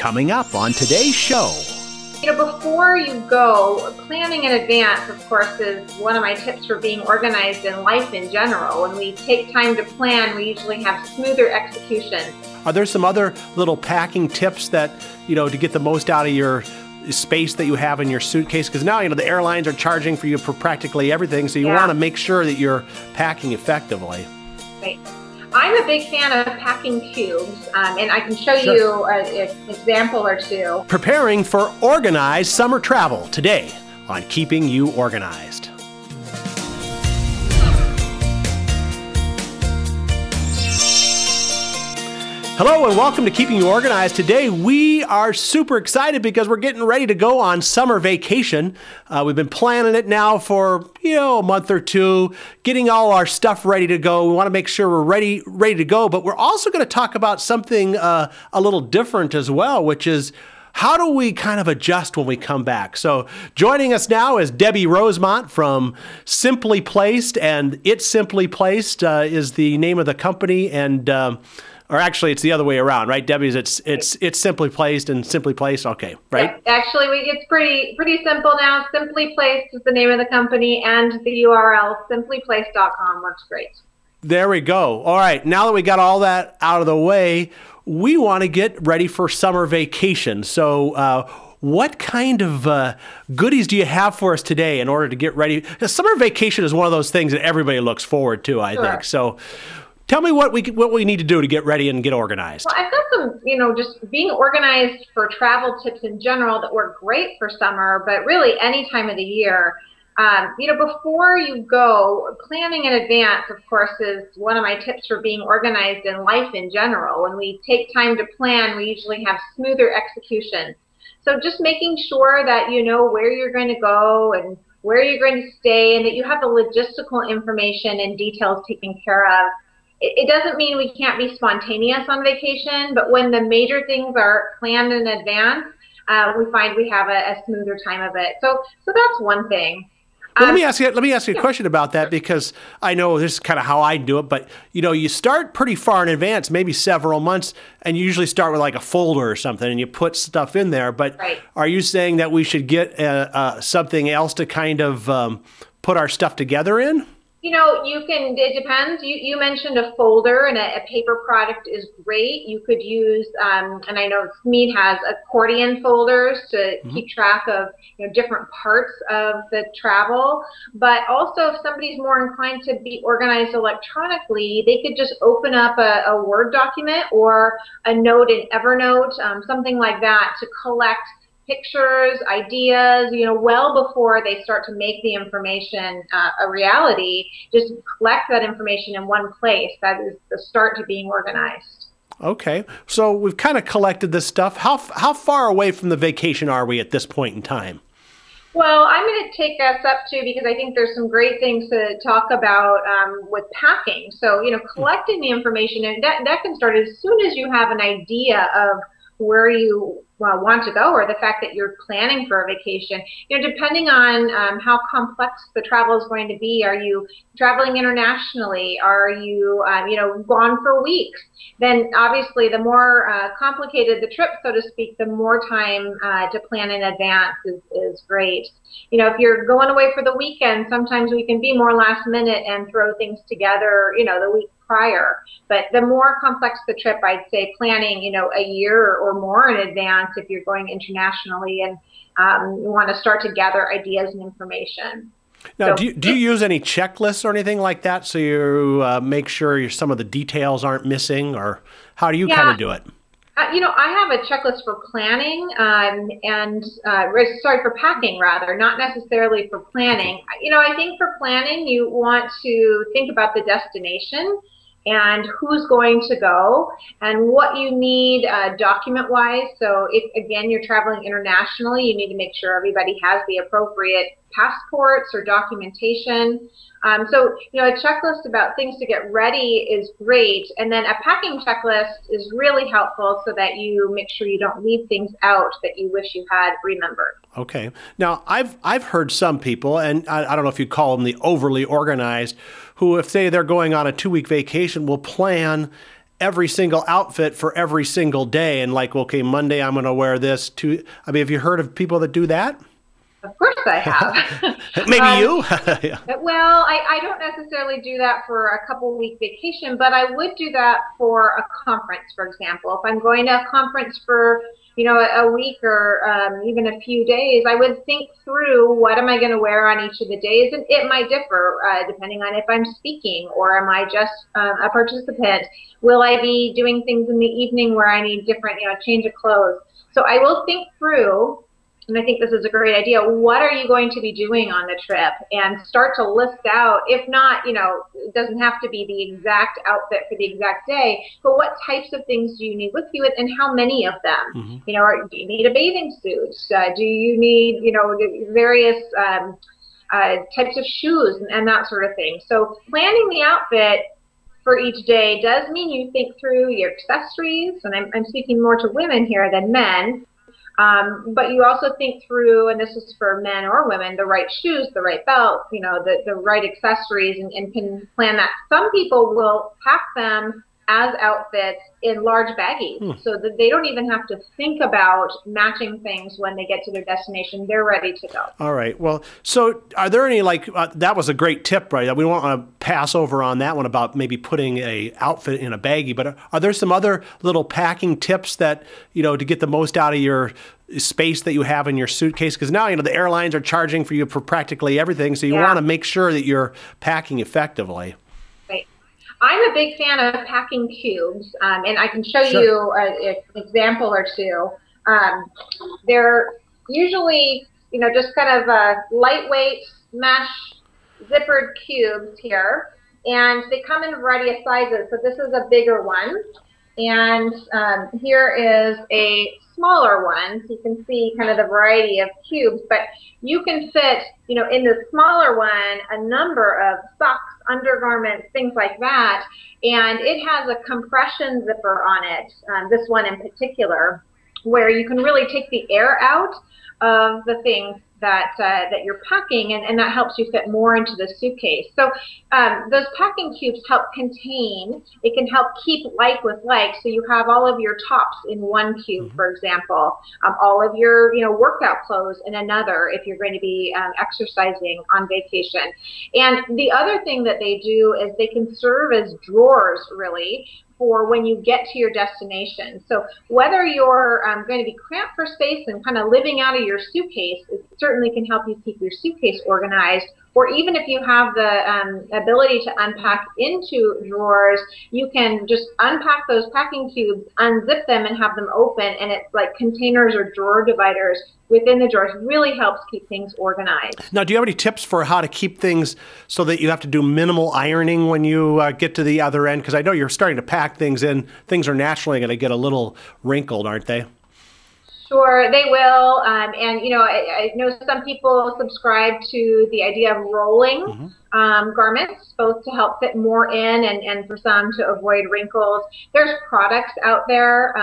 Coming up on today's show. Before you go, planning in advance, of course, is one of my tips for being organized in life in general. When we take time to plan, we usually have smoother execution. Are there some other little packing tips that, to get the most out of your space that you have in your suitcase? Because now, the airlines are charging for you for practically everything, so you want to make sure that you're packing effectively. Right. I'm a big fan of packing cubes, and I can show you an example or two. Preparing for organized summer travel today on Keeping You Organized. Hello and welcome to Keeping You Organized. Today we are super excited because we're getting ready to go on summer vacation. We've been planning it now for a month or two, getting all our stuff ready to go. We want to make sure we're ready to go, but we're also going to talk about something a little different as well, which is how do we kind of adjust when we come back? So joining us now is Debbie Rosemont from Simply Placed, and It's Simply Placed is the name of the company, and or actually, it's the other way around, right, Debbie? It's Simply Placed and Simply Placed. Okay, right? Yeah, actually, it's pretty simple now. Simply Placed is the name of the company, and the URL simplyplaced.com works great. There we go. All right, now that we got all that out of the way, we want to get ready for summer vacation. So what kind of goodies do you have for us today in order to get ready? Summer vacation is one of those things that everybody looks forward to, I think. So tell me what we need to do to get ready and get organized. Well, I've got some, just being organized for travel tips in general that work great for summer, but really any time of the year. Before you go, planning in advance, of course, is one of my tips for being organized in life in general. When we take time to plan, we usually have smoother execution. So just making sure that you know where you're going to go and where you're going to stay, and that you have the logistical information and details taken care of. It doesn't mean we can't be spontaneous on vacation, but when the major things are planned in advance, we find we have a smoother time of it. So that's one thing. Well, let me ask you a question about that, because I know this is kind of how I do it, but you start pretty far in advance, maybe several months, and you usually start with like a folder or something, and you put stuff in there. But Are you saying that we should get something else to kind of put our stuff together in? It depends. You mentioned a folder, and a paper product is great. You could use, and I know Smead has accordion folders to keep track of different parts of the travel. But also, if somebody's more inclined to be organized electronically, they could just open up a Word document or a note in Evernote, something like that, to collect pictures, ideas, well before they start to make the information a reality. Just collect that information in one place. That is the start to being organized. Okay, so we've kind of collected this stuff. How far away from the vacation are we at this point in time? Well, I'm going to take us up to, because I think there's some great things to talk about with packing. So, collecting the information, and that can start as soon as you have an idea of where you want to go, or the fact that you're planning for a vacation. Depending on how complex the travel is going to be. Are you traveling internationally? Are you gone for weeks? Then obviously the more complicated the trip, so to speak, the more time to plan in advance is great. If you're going away for the weekend, sometimes we can be more last minute and throw things together the week prior. But the more complex the trip, I'd say planning, a year or more in advance if you're going internationally and you want to start to gather ideas and information. Now, do you use any checklists or anything like that, so you make sure some of the details aren't missing, or how do you kind of do it? I have a checklist for planning for packing rather, not necessarily for planning. I think for planning, you want to think about the destination and who's going to go and what you need document-wise. So if, again, you're traveling internationally, you need to make sure everybody has the appropriate passports or documentation. So, a checklist about things to get ready is great. And then a packing checklist is really helpful so that you make sure you don't leave things out that you wish you had remembered. Okay. Now, I've heard some people, and I don't know if you'd call them the overly organized, who, if say they're going on a 2-week vacation, will plan every single outfit for every single day and like, okay, Monday I'm going to wear this. I mean, have you heard of people that do that? Of course I have. Maybe you? Yeah. Well, I don't necessarily do that for a couple-week vacation, but I would do that for a conference, for example. If I'm going to a conference for, a week or even a few days, I would think through what am I going to wear on each of the days, and it might differ depending on if I'm speaking or am I just a participant. Will I be doing things in the evening where I need different, change of clothes? So I will think through. And I think this is a great idea. What are you going to be doing on the trip? And start to list out, if not, it doesn't have to be the exact outfit for the exact day, but what types of things do you need with you and how many of them? Mm-hmm. Do you need a bathing suit? Do you need, various types of shoes and that sort of thing? So planning the outfit for each day does mean you think through your accessories, and I'm speaking more to women here than men. But you also think through, and this is for men or women, the right shoes, the right belt, the right accessories, and can plan that. Some people will pack them as outfits in large baggies so that they don't even have to think about matching things when they get to their destination. They're ready to go. All right. Well, so are there any, that was a great tip, right? We don't want to pass over on that one about maybe putting a outfit in a baggie, but are there some other little packing tips that, to get the most out of your space that you have in your suitcase? Because now, the airlines are charging for you for practically everything, so you want to make sure that you're packing effectively. I'm a big fan of packing cubes, and I can show you an example or two. They're usually, just kind of lightweight mesh zippered cubes here, and they come in a variety of sizes. So this is a bigger one, and here is a smaller one, so you can see kind of the variety of cubes, but you can fit, in the smaller one, a number of socks, undergarments, things like that, and it has a compression zipper on it, this one in particular, where you can really take the air out of the things that you're packing, and that helps you fit more into the suitcase. So those packing cubes help contain, it can help keep like with like, so you have all of your tops in one cube, for example, all of your workout clothes in another if you're going to be exercising on vacation. And the other thing that they do is they can serve as drawers, really, for when you get to your destination. So whether you're going to be cramped for space and kind of living out of your suitcase, it certainly can help you keep your suitcase organized. Or even if you have the ability to unpack into drawers, you can just unpack those packing cubes, unzip them, and have them open, and it's like containers or drawer dividers within the drawers. Really helps keep things organized. Now, do you have any tips for how to keep things so that you have to do minimal ironing when you get to the other end? Because I know you're starting to pack things in. Things are naturally going to get a little wrinkled, aren't they? Sure, they will, and I know some people subscribe to the idea of rolling garments, both to help fit more in and for some to avoid wrinkles. There's products out there.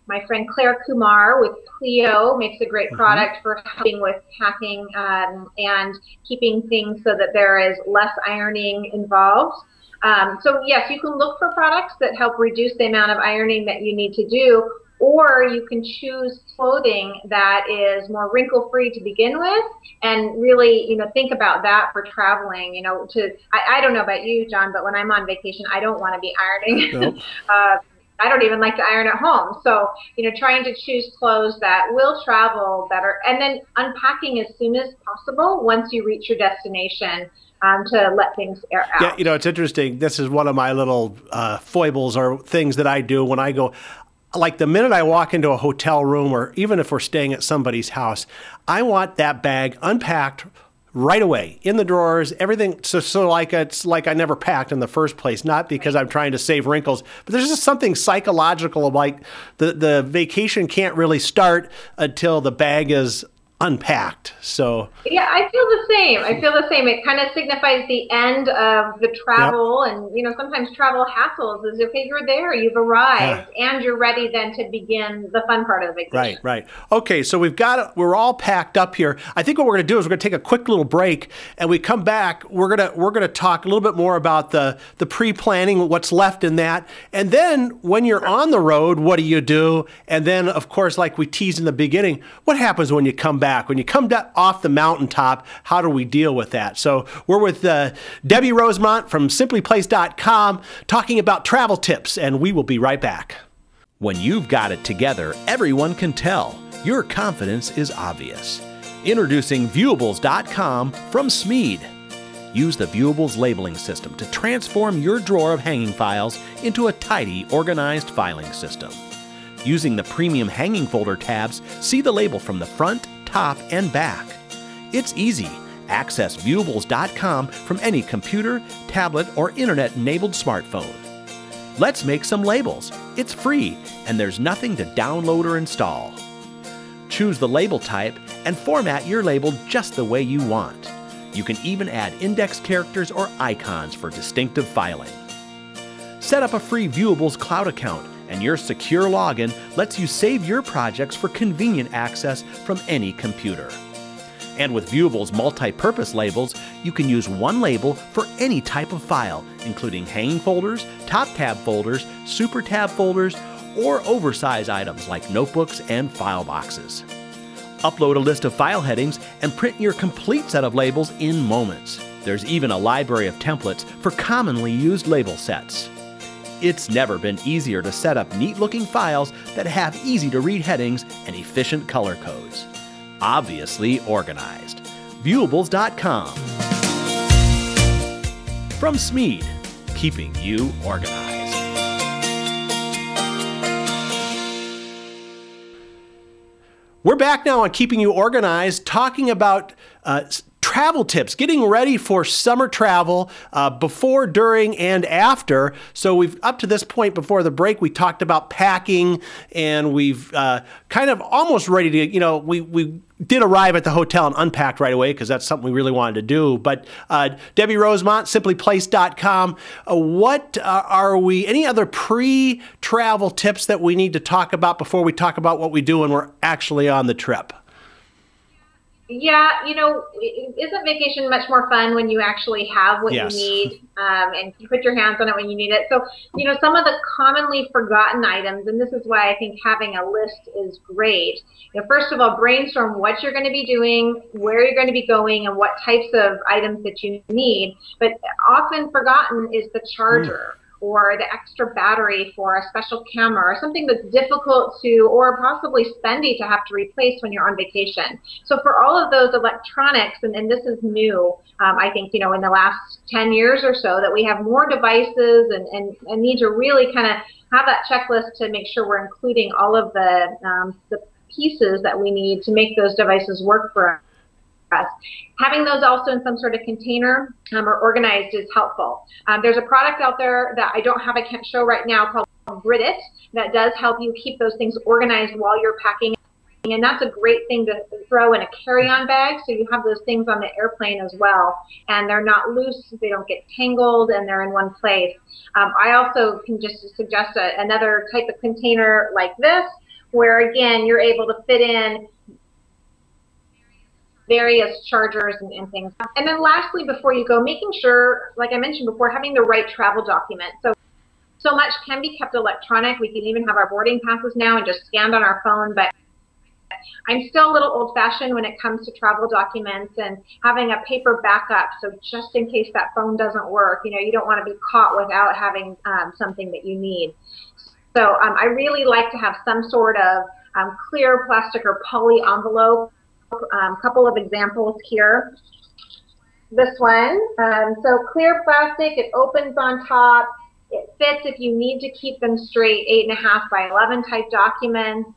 My friend Claire Kumar with Clio makes a great product for helping with packing and keeping things so that there is less ironing involved. So yes, you can look for products that help reduce the amount of ironing that you need to do, or you can choose clothing that is more wrinkle-free to begin with, and really, think about that for traveling. I don't know about you, John, but when I'm on vacation, I don't want to be ironing. Nope. I don't even like to iron at home. So, trying to choose clothes that will travel better, and then unpacking as soon as possible once you reach your destination. To let things air out. Yeah, it's interesting. This is one of my little foibles or things that I do when I go. Like the minute I walk into a hotel room, or even if we're staying at somebody's house, I want that bag unpacked right away in the drawers, everything. So like it's like I never packed in the first place, not because I'm trying to save wrinkles, but there's just something psychological of like the vacation can't really start until the bag is unpacked. So yeah, I feel the same. I feel the same. It kind of signifies the end of the travel, yep. And you know, sometimes travel hassles is okay, you're there, you've arrived, and you're ready then to begin the fun part of the vacation. Right, right. Okay, so we're all packed up here. I think what we're going to do is we're going to take a quick little break, and we come back. We're gonna talk a little bit more about the pre-planning, what's left in that, and then when you're on the road, what do you do? And then, of course, like we teased in the beginning, what happens when you come back? When you come off the mountaintop, how do we deal with that? So we're with Debbie Rosemont from simplyplace.com talking about travel tips, and we will be right back. When you've got it together, everyone can tell. Your confidence is obvious. Introducing Viewables.com from Smead. Use the Viewables labeling system to transform your drawer of hanging files into a tidy, organized filing system. Using the premium hanging folder tabs, see the label from the front, top, and back. It's easy. Access Viewables.com from any computer, tablet, or internet-enabled smartphone. Let's make some labels. It's free, and there's nothing to download or install. Choose the label type and format your label just the way you want. You can even add index characters or icons for distinctive filing. Set up a free Viewables cloud account, and your secure login lets you save your projects for convenient access from any computer. And with Viewables multi-purpose labels, you can use one label for any type of file, including hanging folders, top tab folders, super tab folders, or oversized items like notebooks and file boxes. Upload a list of file headings and print your complete set of labels in moments. There's even a library of templates for commonly used label sets. It's never been easier to set up neat-looking files that have easy-to-read headings and efficient color codes. Obviously organized. Viewables.com. From Smead, keeping you organized. We're back now on Keeping You Organized, talking about travel tips, getting ready for summer travel before, during, and after. So we've, up to this point before the break, we talked about packing, and we've kind of almost ready to, you know, we did arrive at the hotel and unpacked right away because that's something we really wanted to do. But Debbie Rosemont, simplyplace.com, what are we, any other pre-travel tips that we need to talk about before we talk about what we do when we're actually on the trip? Yeah, you know, isn't vacation much more fun when you actually have what Yes. you need and you put your hands on it when you need it? So, you know, some of the commonly forgotten items, and this is why I think having a list is great. You know, first of all, brainstorm what you're going to be doing, where you're going to be going, and what types of items that you need. But often forgotten is the charger. Or the extra battery for a special camera, or something that's difficult to, or possibly spendy to have to replace when you're on vacation. So for all of those electronics, and this is new, I think, you know, in the last 10 years or so, that we have more devices and need to really kind of have that checklist to make sure we're including all of the pieces that we need to make those devices work for us. Having those also in some sort of container or organized is helpful. There's a product out there that I can't show right now, called Brit that does help you keep those things organized while you're packing. And that's a great thing to throw in a carry-on bag, so you have those things on the airplane as well. And they're not loose, they don't get tangled, and they're in one place. I also can just suggest another type of container like this, where again, you're able to fit in various chargers and things. And then lastly, before you go, making sure, like I mentioned before, having the right travel document. So much can be kept electronic. We can even have our boarding passes now and just scanned on our phone, but I'm still a little old-fashioned when it comes to travel documents and having a paper backup. So just in case that phone doesn't work, you know, you don't want to be caught without having something that you need. So I really like to have some sort of clear plastic or poly envelope. Couple of examples here. This one, so clear plastic, it opens on top, it fits if you need to keep them straight, 8.5 by 11 type documents.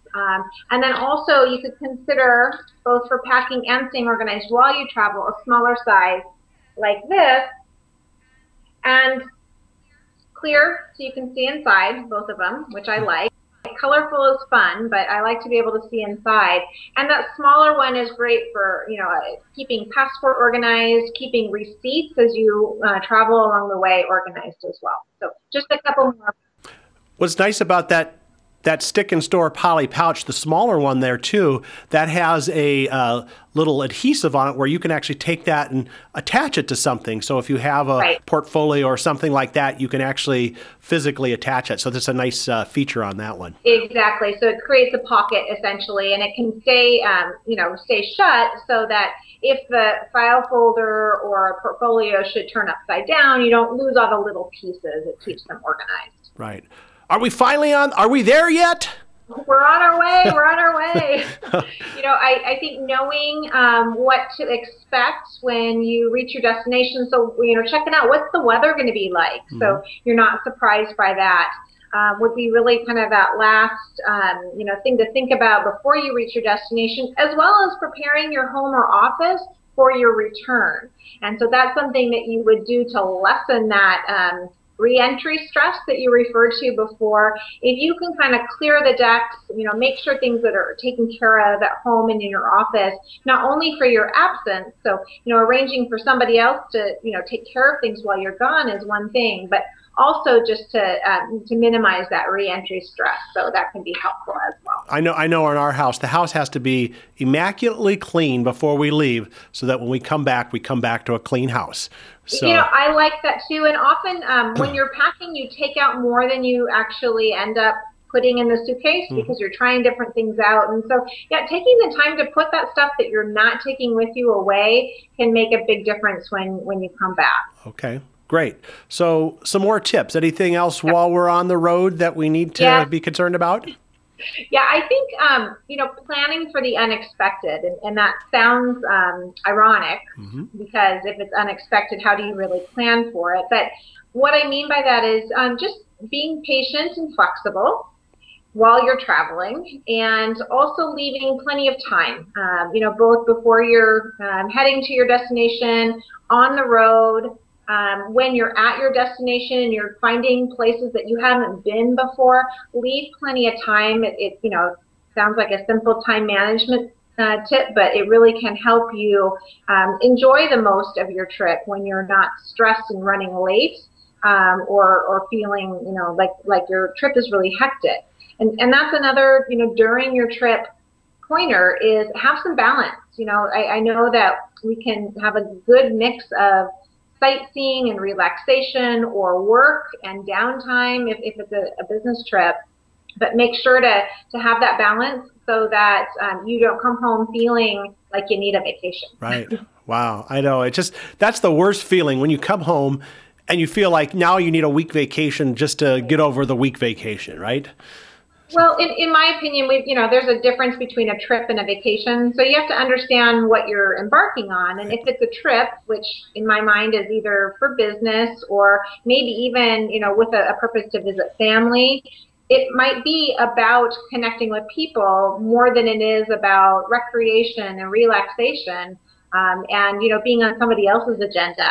And then also you could consider, both for packing and staying organized while you travel, a smaller size like this, and clear so you can see inside, both of them, which I like. colorful is fun, but I like to be able to see inside. And that smaller one is great for, keeping passport organized, keeping receipts as you travel along the way organized as well. So just a couple more. What's nice about that stick and store poly pouch, the smaller one there too, that has a little adhesive on it where you can actually take that and attach it to something. So if you have a portfolio or something like that, you can actually physically attach it. So that's a nice feature on that one. Exactly. So it creates a pocket essentially, and it can stay, stay shut so that if the file folder or a portfolio should turn upside down, you don't lose all the little pieces. It keeps them organized. Right. Are we there yet? We're on our way. We're on our way. I think knowing what to expect when you reach your destination. So, checking out what's the weather going to be like. So you're not surprised by that. Would be really kind of that last, thing to think about before you reach your destination, as well as preparing your home or office for your return. And so that's something that you would do to lessen that reentry stress that you referred to before. If you can kind of clear the decks, make sure things that are taken care of at home and in your office, not only for your absence, so, arranging for somebody else to, take care of things while you're gone is one thing, but also just to minimize that reentry stress. So that can be helpful as well. I know in our house, the house has to be immaculately clean before we leave so that when we come back to a clean house. So, I like that too. And often when you're packing, you take out more than you actually end up putting in the suitcase because you're trying different things out. And so, taking the time to put that stuff that you're not taking with you away can make a big difference when you come back. Okay. Great. So some more tips. Anything else while we're on the road that we need to be concerned about? Yeah, I think, planning for the unexpected, and that sounds ironic because if it's unexpected, how do you really plan for it? But what I mean by that is just being patient and flexible while you're traveling, and also leaving plenty of time, both before you're heading to your destination, on the road, when you're at your destination and you're finding places that you haven't been before, leave plenty of time. It sounds like a simple time management tip, but it really can help you enjoy the most of your trip when you're not stressed and running late, or feeling like your trip is really hectic. And that's another during your trip pointer is have some balance. I know that we can have a good mix of sightseeing and relaxation, or work and downtime if it's a business trip, but make sure to have that balance so that you don't come home feeling like you need a vacation. Right. Wow. I know. That's the worst feeling when you come home and you feel like now you need a week vacation just to get over the week vacation, right? Well, in my opinion, there's a difference between a trip and a vacation. So you have to understand what you're embarking on. And if it's a trip, which in my mind is either for business or maybe even, with a purpose to visit family, it might be about connecting with people more than it is about recreation and relaxation, and, being on somebody else's agenda.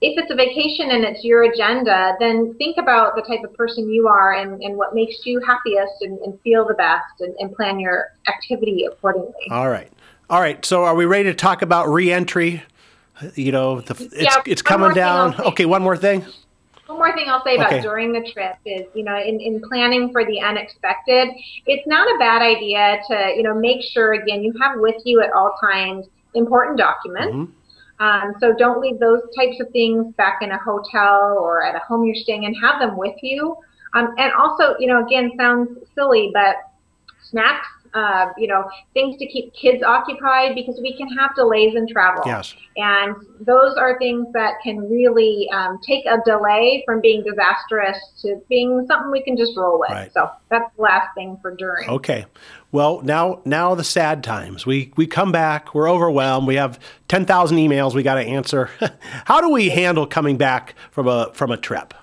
If it's a vacation and it's your agenda, then think about the type of person you are and what makes you happiest and feel the best, and plan your activity accordingly. All right. So are we ready to talk about reentry? It's coming down. Okay, one more thing. One more thing I'll say about during the trip is, in planning for the unexpected, it's not a bad idea to, make sure, again, you have with you at all times important documents. So don't leave those types of things back in a hotel or at a home you're staying in. Have them with you. And also, again, sounds silly, but snacks, things to keep kids occupied, because we can have delays in travel. Yes. And those are things that can really take a delay from being disastrous to being something we can just roll with. Right. So that's the last thing for during. Okay. Well, now the sad times. We come back, we're overwhelmed, we have 10,000 emails we got to answer. How do we handle coming back from a trip?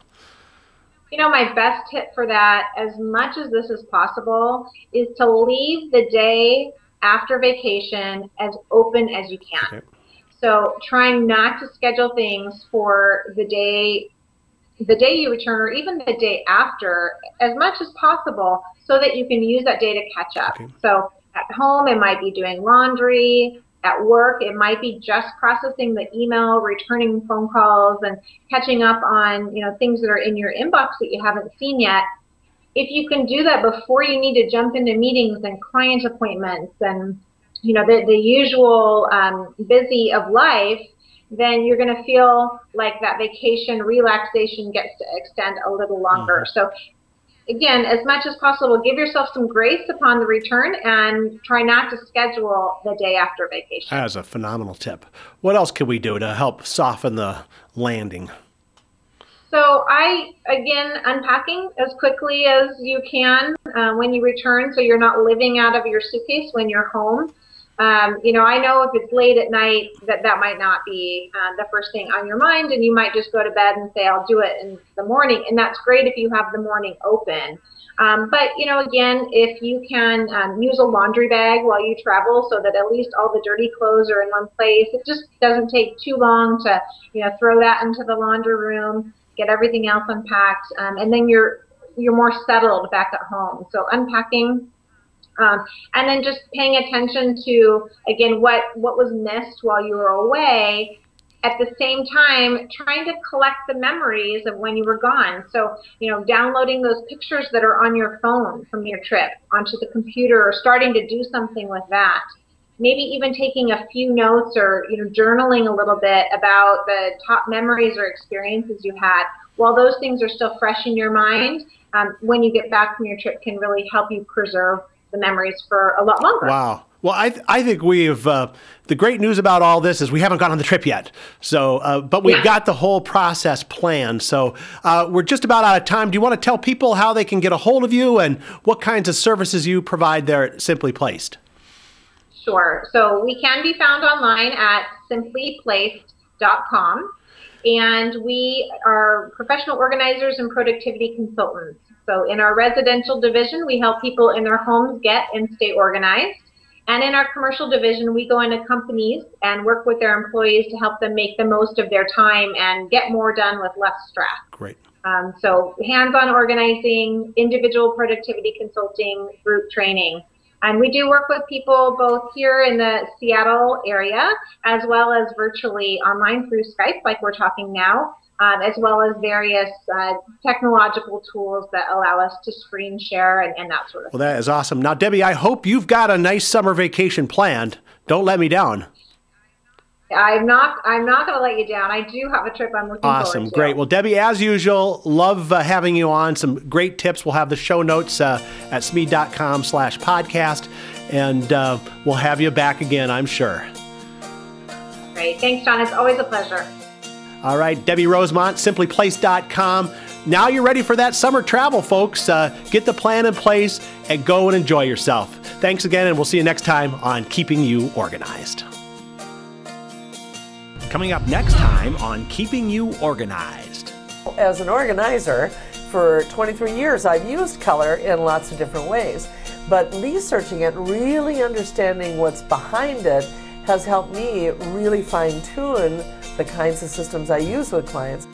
My best tip for that, as much as this is possible, is to leave the day after vacation as open as you can. Okay. So trying not to schedule things for the day the day you return or even the day after as much as possible so that you can use that day to catch up. Okay. So at home, it might be doing laundry. At work, it might be just processing the email, returning phone calls, and catching up on things that are in your inbox that you haven't seen yet. If you can do that before you need to jump into meetings and client appointments and the usual busy of life, then you're going to feel like that vacation relaxation gets to extend a little longer. So again, as much as possible, give yourself some grace upon the return and try not to schedule the day after vacation. That's a phenomenal tip. What else can we do to help soften the landing? So again, unpacking as quickly as you can when you return so you're not living out of your suitcase when you're home. I know if it's late at night that might not be the first thing on your mind, and you might just go to bed and say, I'll do it in the morning. And that's great if you have the morning open. But again, if you can use a laundry bag while you travel so that at least all the dirty clothes are in one place, it just doesn't take too long to, throw that into the laundry room, get everything else unpacked, and then you're more settled back at home. So unpacking. And then just paying attention to, again, what was missed while you were away. At the same time, trying to collect the memories of when you were gone. So, downloading those pictures that are on your phone from your trip onto the computer or starting to do something with that. Maybe even taking a few notes or, journaling a little bit about the top memories or experiences you had. While those things are still fresh in your mind, when you get back from your trip can really help you preserve the memories for a lot longer. Wow. Well, I think we've, the great news about all this is we haven't gone on the trip yet. So, but we've got the whole process planned. So we're just about out of time. Do you want to tell people how they can get a hold of you and what kinds of services you provide there at Simply Placed? Sure. So we can be found online at simplyplaced.com. And we are professional organizers and productivity consultants. So in our residential division, we help people in their homes get and stay organized. And in our commercial division, we go into companies and work with their employees to help them make the most of their time and get more done with less stress. Great. So hands-on organizing, individual productivity consulting, group training. And we do work with people both here in the Seattle area as well as virtually online through Skype like we're talking now, as well as various technological tools that allow us to screen share and that sort of thing. Well, that is awesome. Now, Debbie, I hope you've got a nice summer vacation planned. Don't let me down. I'm not going to let you down. I do have a trip I'm looking forward to. Awesome. Great. Well, Debbie, as usual, love having you on. Some great tips. We'll have the show notes at smead.com/podcast, and we'll have you back again, I'm sure. Great. Thanks, John. It's always a pleasure. All right. Debbie Rosemont, simplyplace.com. Now you're ready for that summer travel, folks. Get the plan in place and go and enjoy yourself. Thanks again, and we'll see you next time on Keeping You Organized. Coming up next time on Keeping You Organized. As an organizer, for 23 years, I've used color in lots of different ways. But researching it, really understanding what's behind it, has helped me really fine-tune the kinds of systems I use with clients.